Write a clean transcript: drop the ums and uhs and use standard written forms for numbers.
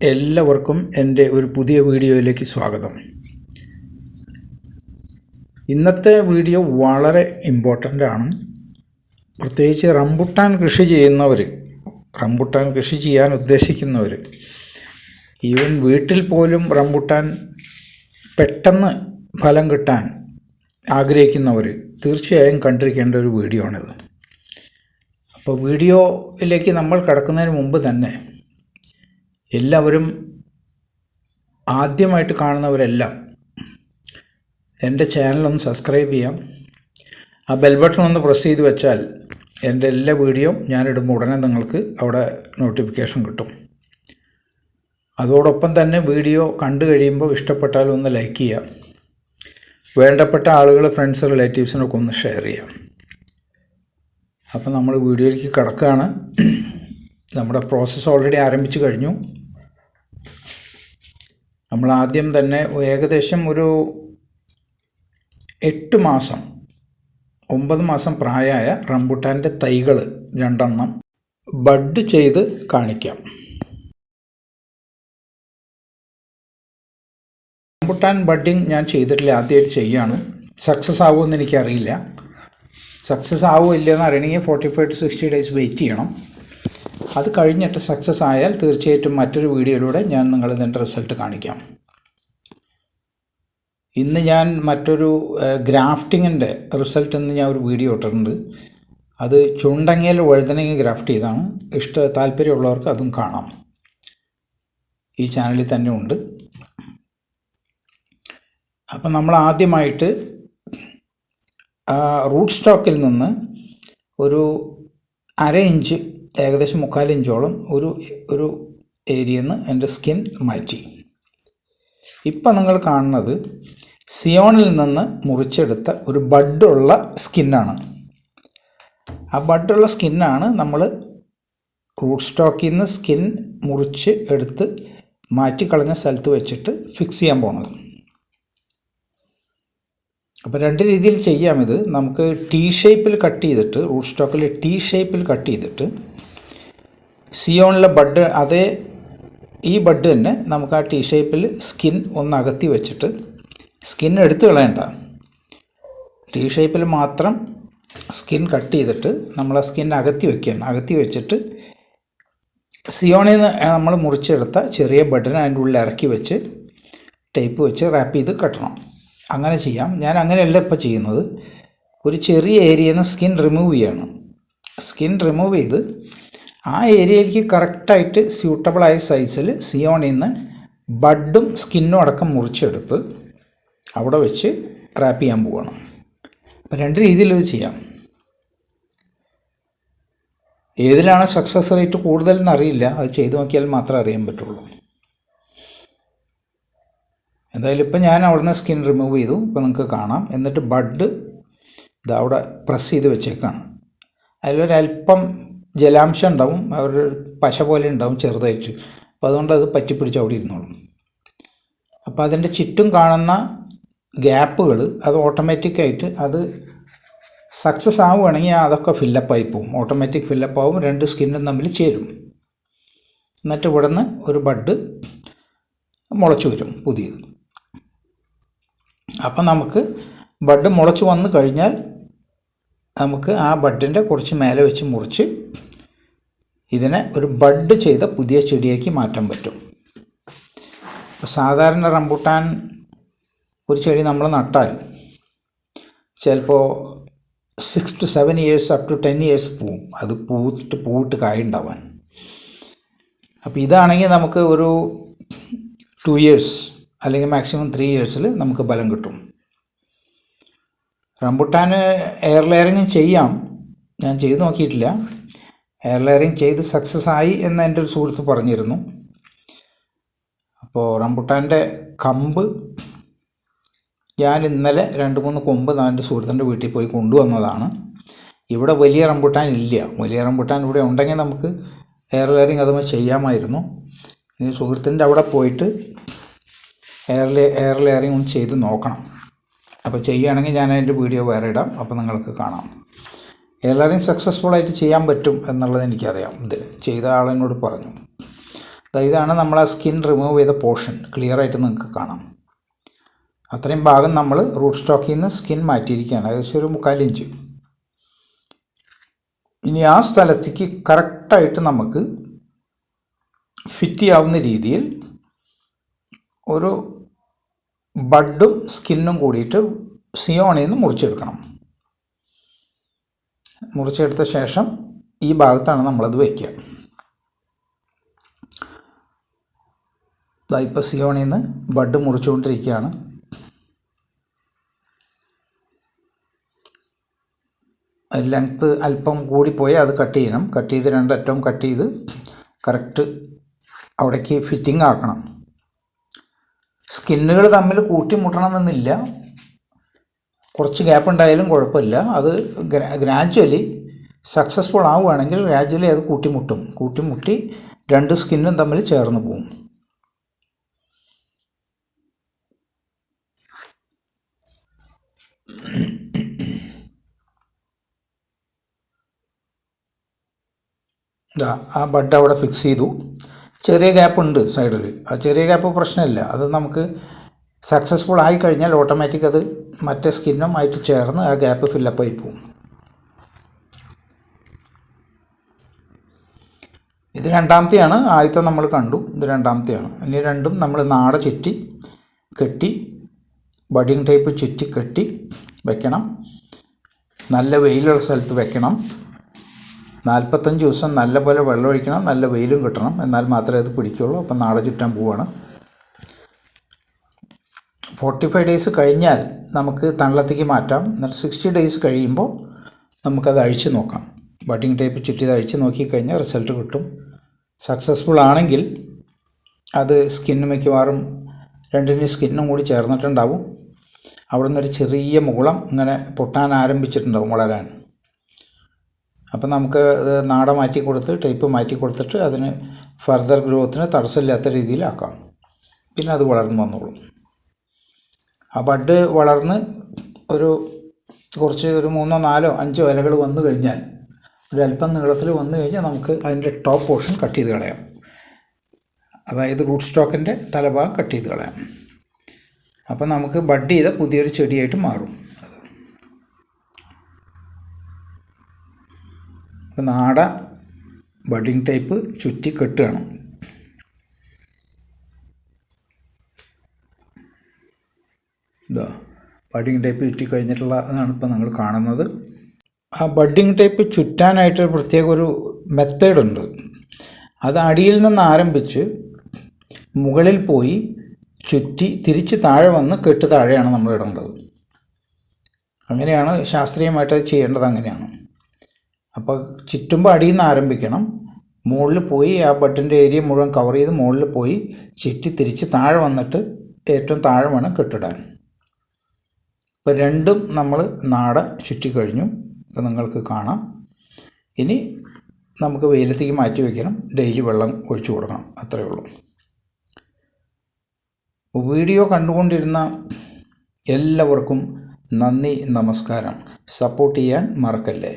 എല്ലാവർക്കും എൻ്റെ ഒരു പുതിയ വീഡിയോയിലേക്ക് സ്വാഗതം. ഇന്നത്തെ വീഡിയോ വളരെ ഇമ്പോർട്ടൻ്റ് ആണ്. പ്രത്യേകിച്ച് റംബുട്ടാൻ കൃഷി ചെയ്യുന്നവർ, റംബുട്ടാൻ കൃഷി ചെയ്യാൻ ഉദ്ദേശിക്കുന്നവർ, ഈവൻ വീട്ടിൽ പോലും റംബുട്ടാൻ പെട്ടെന്ന് ഫലം കിട്ടാൻ ആഗ്രഹിക്കുന്നവർ തീർച്ചയായും കണ്ടിരിക്കേണ്ട ഒരു വീഡിയോ ആണിത്. അപ്പോൾ വീഡിയോയിലേക്ക് നമ്മൾ കടക്കുന്നതിന് മുമ്പ് തന്നെ എല്ലാവരും ആദ്യമായിട്ട് കാണുന്നവരെല്ലാം എൻ്റെ ചാനലൊന്ന് സബ്സ്ക്രൈബ് ചെയ്യാം. ആ ബെൽ ബട്ടൺ ഒന്ന് പ്രസ് ചെയ്ത് വെച്ചാൽ എൻ്റെ എല്ലാ വീഡിയോ ഞാനിടുമ്പോൾ ഉടനെ നിങ്ങൾക്ക് അവിടെ നോട്ടിഫിക്കേഷൻ കിട്ടും. അതോടൊപ്പം തന്നെ വീഡിയോ കണ്ടു കഴിയുമ്പോൾ ഇഷ്ടപ്പെട്ടാൽ ഒന്ന് ലൈക്ക് ചെയ്യാം. വേണ്ടപ്പെട്ട ആളുകൾ, ഫ്രണ്ട്സ്, റിലേറ്റീവ്സിനൊക്കെ ഒന്ന് ഷെയർ ചെയ്യാം. അപ്പോൾ നമ്മൾ വീഡിയോയിലേക്ക് കടക്കുകയാണ്. നമ്മുടെ പ്രോസസ്സ് ഓൾറെഡി ആരംഭിച്ചു കഴിഞ്ഞു. നമ്മൾ ആദ്യം തന്നെ ഏകദേശം ഒരു 8 മാസം 9 മാസം പ്രായമായ റംബുട്ടാൻ്റെ തൈകൾ 2 എണ്ണം ബഡ് ചെയ്ത് കാണിക്കാം. റംബുട്ടാൻ ബഡ്ഡിങ് ഞാൻ ചെയ്തിട്ടില്ല, ആദ്യമായിട്ട് ചെയ്യുകയാണ്. സക്സസ് ആവുമെന്ന് എനിക്കറിയില്ല. സക്സസ് ആവുമോ ഇല്ലയെന്ന് അറിയണമെങ്കിൽ 45 to 60 days വെയിറ്റ് ചെയ്യണം. അത് കഴിഞ്ഞിട്ട് സക്സസ് ആയാൽ തീർച്ചയായിട്ടും മറ്റൊരു വീഡിയോയിലൂടെ ഞാൻ ഇതിൻ്റെ റിസൾട്ട് കാണിക്കാം. ഇന്ന് ഞാൻ മറ്റൊരു ഗ്രാഫ്റ്റിങ്ങിൻ്റെ റിസൾട്ട് ഞാൻ ഒരു വീഡിയോ ഇട്ടിട്ടുണ്ട്. അത് ചുണ്ടങ്ങയിൽ വഴുതനങ്ങ ഗ്രാഫ്റ്റ് ചെയ്താണ്. താല്പര്യമുള്ളവർക്ക് അതും കാണാം. ഈ ചാനലിൽ തന്നെ ഉണ്ട്. അപ്പം നമ്മൾ ആദ്യമായിട്ട് റൂട്ട് സ്റ്റോക്കിൽ നിന്ന് ഒരു 1/2 ഇഞ്ച്, ഏകദേശം 3/4 ഇഞ്ചോളം ഒരു ഏരിയയിൽ നിന്ന് എൻ്റെ സ്കിൻ മാറ്റി. ഇപ്പം നിങ്ങൾ കാണുന്നത് സിയോണിൽ നിന്ന് മുറിച്ചെടുത്ത ഒരു ബഡുള്ള സ്കിന്നാണ്. ആ ബഡുള്ള സ്കിന്നാണ് നമ്മൾ റൂട്ട് സ്റ്റോക്കിൽ നിന്ന് സ്കിൻ മുറിച്ച് എടുത്ത് മാറ്റിക്കളഞ്ഞ സ്ഥലത്ത് വെച്ചിട്ട് ഫിക്സ് ചെയ്യാൻ പോകുന്നത്. അപ്പോൾ 2 രീതിയിൽ ചെയ്യാം. ഇത് നമുക്ക് T ഷേപ്പിൽ കട്ട് ചെയ്തിട്ട്, റൂട്ട് സ്റ്റോക്കിൽ T ഷേപ്പിൽ കട്ട് ചെയ്തിട്ട് സിയോണിലെ ബഡ്, ഈ ബഡ് തന്നെ നമുക്ക് ആ T ഷേപ്പിൽ സ്കിൻ ഒന്ന് അകത്തി വെച്ചിട്ട്, സ്കിൻ എടുത്ത് കളയണ്ട, T ഷേപ്പിൽ മാത്രം സ്കിൻ കട്ട് ചെയ്തിട്ട് നമ്മൾ ആ സ്കിൻ അകത്തി വെച്ചിട്ട് സിയോണിൽ നിന്ന് നമ്മൾ മുറിച്ചെടുത്ത ചെറിയ ബഡിനെ അതിൻ്റെ ഉള്ളിൽ ഇറക്കി വെച്ച് ടേപ്പ് വെച്ച് റാപ്പ് ചെയ്ത് കട്ടണം. അങ്ങനെ ചെയ്യാം. ഞാൻ അങ്ങനെയല്ല ഇപ്പോൾ ചെയ്യുന്നത്. ഒരു ചെറിയ ഏരിയയിൽ നിന്ന് സ്കിൻ റിമൂവ് ചെയ്യാണ്. സ്കിൻ റിമൂവ് ചെയ്ത് ആ ഏരിയയിലേക്ക് കറക്റ്റായിട്ട് സ്യൂട്ടബിളായ സൈസിൽ സിയോണിൽ നിന്ന് ബഡും സ്കിന്നും അടക്കം മുറിച്ചെടുത്ത് അവിടെ വെച്ച് റാപ്പ് ചെയ്യാൻ പോവുകയാണ്. അപ്പോൾ 2 രീതിയിൽ ഇത് ചെയ്യാം. ഏതിലാണ് സക്സസ് റേറ്റ് കൂടുതലെന്ന് അറിയില്ല. അത് ചെയ്ത് നോക്കിയാൽ മാത്രമേ അറിയാൻ പറ്റുള്ളൂ. എന്തായാലും ഇപ്പം ഞാൻ അവിടുന്ന് സ്കിൻ റിമൂവ് ചെയ്തു. ഇപ്പോൾ നിങ്ങൾക്ക് കാണാം. എന്നിട്ട് ബഡ് അവിടെ പ്രസ് ചെയ്ത് വെച്ചേക്കാണ്. അതിലൊരല്പം ജലാംശം ഉണ്ടാവും, അവരുടെ പശ പോലെ ഉണ്ടാവും ചെറുതായിട്ട്. അപ്പോൾ അതുകൊണ്ട് അത് പറ്റിപ്പിടിച്ച് അവിടെ ഇരുന്നോളും. അപ്പോൾ അതിൻ്റെ ചുറ്റും കാണുന്ന ഗ്യാപ്പുകൾ അത് ഓട്ടോമാറ്റിക്കായിട്ട് അത് സക്സസ് ആവുകയാണെങ്കിൽ അതൊക്കെ ഫില്ലപ്പായി പോവും. ഓട്ടോമാറ്റിക് ഫില്ലപ്പാവും. 2 സ്കിന്നും തമ്മിൽ ചേരും. എന്നിട്ട് ഇവിടെ നിന്ന് ഒരു ബഡ് മുളച്ചു വരും, പുതിയത്. അപ്പം നമുക്ക് ബഡ് മുളച്ച് വന്നു കഴിഞ്ഞാൽ നമുക്ക് ആ ബഡിൻ്റെ കുറച്ച് മേലെ വെച്ച് മുറിച്ച് ഇതിനെ ഒരു ബഡ് ചെയ്ത പുതിയ ചെടിയാക്കി മാറ്റാൻ പറ്റും. സാധാരണ റംബുട്ടാൻ ഒരു ചെടി നമ്മൾ നട്ടാൽ ചിലപ്പോൾ 6 to 7 years up to 10 years പോവും അത് പൂവിട്ട് കായുണ്ടാവാൻ. അപ്പോൾ ഇതാണെങ്കിൽ നമുക്ക് ഒരു 2 years അല്ലെങ്കിൽ മാക്സിമം 3 years നമുക്ക് ഫലം കിട്ടും. റംബുട്ടാന് എയർ ലെയറിങ് ചെയ്യാം. ഞാൻ ചെയ്ത് നോക്കിയിട്ടില്ല. എയർ ലെയറിങ് ചെയ്ത് സക്സസ് ആയി എന്ന് എൻ്റെ ഒരു സുഹൃത്ത് പറഞ്ഞിരുന്നു. അപ്പോൾ റംബുട്ടാൻ്റെ കമ്പ് ഞാൻ ഇന്നലെ 2-3 കൊമ്പ് എൻ്റെ സുഹൃത്തിൻ്റെ വീട്ടിൽ പോയി കൊണ്ടുവന്നതാണ്. ഇവിടെ വലിയ റംബുട്ടാൻ ഇല്ല. വലിയ റംബുട്ടാൻ ഇവിടെ ഉണ്ടെങ്കിൽ നമുക്ക് എയർ ലെയറിങ് അതുമായി ചെയ്യാമായിരുന്നു. ഇനി സുഹൃത്തിൻ്റെ അവിടെ പോയിട്ട് എയർ ലെയറിങ് ഒന്ന് ചെയ്ത് നോക്കണം. അപ്പോൾ ചെയ്യുകയാണെങ്കിൽ ഞാൻ അതിൻ്റെ വീഡിയോ വേറെ ഇടാം. അപ്പോൾ നിങ്ങൾക്ക് കാണാം. എയർ ലെയറിങ് സക്സസ്ഫുള്ളായിട്ട് ചെയ്യാൻ പറ്റും എന്നുള്ളത് എനിക്കറിയാം. ഇത് ചെയ്ത ആളെന്നോട് പറഞ്ഞു. ഇതാണ് നമ്മൾ ആ സ്കിൻ റിമൂവ് ചെയ്ത പോർഷൻ. ക്ലിയറായിട്ട് നിങ്ങൾക്ക് കാണാം. അത്രയും ഭാഗം നമ്മൾ റൂട്ട് സ്റ്റോക്കിൽ നിന്ന് സ്കിൻ മാറ്റിയിരിക്കുകയാണ്, ഏകദേശം ഒരു 3/4 ഇഞ്ച്. ഇനി ആ സ്ഥലത്തേക്ക് കറക്റ്റായിട്ട് നമുക്ക് ഫിറ്റ് ചെയ്യാവുന്ന രീതിയിൽ ഒരു ബഡും സ്കിന്നും കൂടിയിട്ട് സിയോണിൽ നിന്ന് മുറിച്ചെടുക്കണം. മുറിച്ചെടുത്ത ശേഷം ഈ ഭാഗത്താണ് നമ്മളത് വയ്ക്കുക. ഇപ്പോൾ സിയോണിൽ നിന്ന് ബഡ് മുറിച്ചുകൊണ്ടിരിക്കുകയാണ്. ലെങ്ത്ത് അല്പം കൂടിപ്പോയി അത് കട്ട് ചെയ്യണം. കട്ട് ചെയ്ത് 2 അറ്റവും കട്ട് ചെയ്ത് കറക്റ്റ് അവിടേക്ക് ഫിറ്റിംഗ് ആക്കണം. സ്കിന്നുകൾ തമ്മിൽ കൂട്ടിമുട്ടണമെന്നില്ല, കുറച്ച് ഗ്യാപ്പ് ഉണ്ടായാലും കുഴപ്പമില്ല. അത് ഗ്രാജ്വലി സക്സസ്ഫുൾ ആവുകയാണെങ്കിൽ ഗ്രാജ്വലി അത് കൂട്ടിമുട്ടി 2 സ്കിന്നും തമ്മിൽ ചേർന്ന് പോകും. ആ ബഡ് അവിടെ ഫിക്സ് ചെയ്തു. ചെറിയ ഗ്യാപ്പ് ഉണ്ട് സൈഡിൽ. ആ ചെറിയ ഗ്യാപ്പ് പ്രശ്നമില്ല, അത് നമുക്ക് സക്സസ്ഫുൾ ആയി കഴിഞ്ഞാൽ ഓട്ടോമാറ്റിക് അത് മറ്റേ സ്കിന്നും ആയിട്ട് ചേർന്ന് ആ ഗ്യാപ്പ് ഫില്ലപ്പായി പോകും. ഇത് 2ാമത്തെയാണ്. ആദ്യത്തെ നമ്മൾ കണ്ടു, ഇത് 2ാമത്തെയാണ്. ഇനി 2ഉം നമ്മൾ നാട ചുറ്റി കെട്ടി, ബഡിങ് ടൈപ്പ് ചുറ്റി കെട്ടി വെക്കണം. നല്ല വെയിലുള്ള സ്ഥലത്ത് വെക്കണം. 45 ദിവസം നല്ലപോലെ വെള്ളമൊഴിക്കണം, നല്ല വെയിലും കിട്ടണം, എന്നാൽ മാത്രമേ അത് പിടിക്കുകയുള്ളൂ. അപ്പം നാട ചുറ്റാൻ പോവുകയാണ്. 45 ഡേയ്സ് കഴിഞ്ഞാൽ നമുക്ക് തണലത്തേക്ക് മാറ്റാം. എന്നിട്ട് 60 ഡേയ്സ് കഴിയുമ്പോൾ നമുക്കത് അഴിച്ച് നോക്കാം. ബഡിങ് ടൈപ്പ് ചുറ്റിയത് അഴിച്ച് നോക്കിക്കഴിഞ്ഞാൽ റിസൾട്ട് കിട്ടും. സക്സസ്ഫുൾ ആണെങ്കിൽ അത് സ്കിന്ന് മിക്കവാറും 2 സ്കിന്നും കൂടി ചേർന്നിട്ടുണ്ടാവും. അവിടെ നിന്നൊരു ചെറിയ മുകുളം ഇങ്ങനെ പൊട്ടാൻ ആരംഭിച്ചിട്ടുണ്ടാവും, വളരാൻ. അപ്പം നമുക്ക് നാട മാറ്റി കൊടുത്ത് ടൈപ്പ് മാറ്റി കൊടുത്തിട്ട് അതിന് ഫർദർ ഗ്രോത്തിന് തടസ്സമില്ലാത്ത രീതിയിലാക്കാം. പിന്നെ അത് വളർന്നു വന്നോളും. ആ ബഡ് വളർന്ന് ഒരു 3, 4, 5 ഇലകൾ വന്നു കഴിഞ്ഞാൽ, ഒരല്പം നീളത്തിൽ വന്നു കഴിഞ്ഞാൽ നമുക്ക് അതിൻ്റെ ടോപ്പ് പോർഷൻ കട്ട് ചെയ്ത് കളയാം. അതായത് റൂട്ട് സ്റ്റോക്കിൻ്റെ തലഭാഗം കട്ട് ചെയ്ത് കളയാം. അപ്പം നമുക്ക് ബഡ് ചെയ്ത പുതിയൊരു ചെടിയായിട്ട് മാറും. നാട ബഡിങ് ടൈപ്പ് ചുറ്റി കെട്ടുകയാണ്. ബഡിങ് ടൈപ്പ് ചുറ്റി കഴിഞ്ഞിട്ടുള്ളതാണ് ഇപ്പോൾ നിങ്ങൾ കാണുന്നത്. ആ ബഡിങ് ടൈപ്പ് ചുറ്റാനായിട്ട് പ്രത്യേക ഒരു മെത്തേഡുണ്ട്. അത് അടിയിൽ നിന്ന് ആരംഭിച്ച് മുകളിൽ പോയി ചുറ്റി തിരിച്ച് താഴെ വന്ന് കെട്ട് താഴെയാണ് നമ്മൾ ഇടേണ്ടത്. അങ്ങനെയാണ് ശാസ്ത്രീയമായിട്ട് ചെയ്യേണ്ടത്. അങ്ങനെയാണ്. അപ്പോൾ ചുറ്റുമ്പോൾ അടിയിൽ നിന്ന് ആരംഭിക്കണം. മുകളിൽ പോയി ആ ബഡിൻ്റെ ഏരിയ മുഴുവൻ കവർ ചെയ്ത് മുകളിൽ പോയി ചുറ്റി തിരിച്ച് താഴെ വന്നിട്ട് ഏറ്റവും താഴെ വേണം കെട്ടിടാൻ. ഇപ്പോൾ 2ഉം നമ്മൾ നാട ചുറ്റി കഴിഞ്ഞു. ഇപ്പോൾ നിങ്ങൾക്ക് കാണാം. ഇനി നമുക്ക് വെയിലത്തേക്ക് മാറ്റി വയ്ക്കണം. ഡെയിലി വെള്ളം ഒഴിച്ചു കൊടുക്കണം. അത്രയേ ഉള്ളൂ. വീഡിയോ കണ്ടുകൊണ്ടിരുന്ന എല്ലാവർക്കും നന്ദി, നമസ്കാരം. സപ്പോർട്ട് ചെയ്യാൻ മറക്കല്ലേ.